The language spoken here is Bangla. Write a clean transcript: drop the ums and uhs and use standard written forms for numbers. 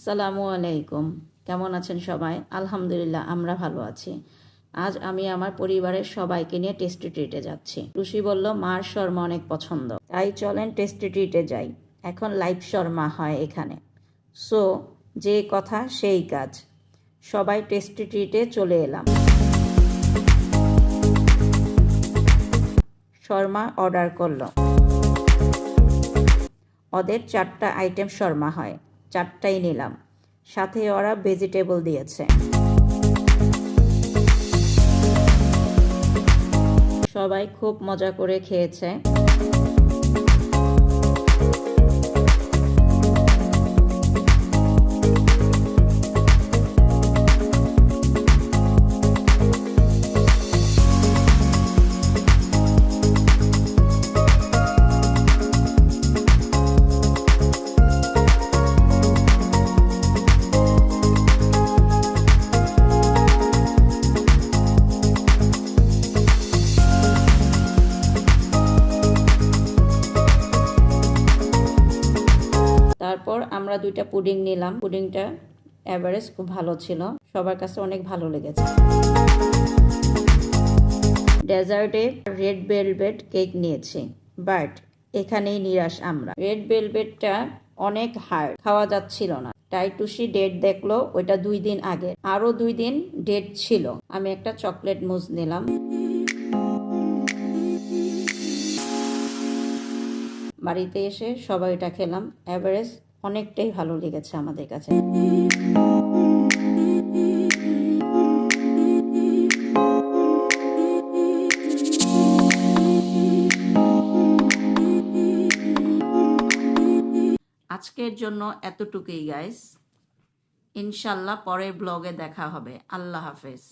আসসালামু আলাইকুম। কেমন আছেন সবাই? আলহামদুলিল্লাহ আমরা ভালো আছি। আজ আমি আমার পরিবারের সবাইকে নিয়ে টেস্টি ট্রিটে যাচ্ছি। টুসি বলল মার শর্মা অনেক পছন্দ, তাই চলেন টেস্টি ট্রিটে যাই। এখন লাইভ শর্মা হয় এখানে, সো যে কথা সেই কাজ। সবাই টেস্টি ট্রিটে চলে এলাম। শর্মা অর্ডার করলো। ওদের 4টা আইটেম শর্মা হয়, 4টাই নিলাম। সাথে ওরা ভেজিটেবল দিয়েছে। সবাই খুব মজা করে খেয়েছে। তারপর আমরা 2টা পুডিং নিলাম। পুডিংটা এভারেজ খুব ভালো ছিল, সবার কাছে অনেক ভালো লেগেছে। ডেজার্টে রেড ভেলভেট কেক নিয়েছি, বাট এখানেই নিরাশ আমরা। রেড ভেলভেটটা অনেক হার্ড, খাওয়া যাচ্ছিল না। তাই টুসি ডেট দেখলো, ওইটা 2 দিন আগে, আরো 2 দিন ডেট ছিল। আমি একটা চকলেট মুজ নিলাম। বাড়িতে এসে সবাই এটা খেলাম। এভারেজ অনেকটাই ভালো লেগেছে আমাদের কাছে। আজকের জন্য এতটুকুই গাইস। ইনশাল্লাহ পরের ব্লগে দেখা হবে। আল্লাহ হাফেজ।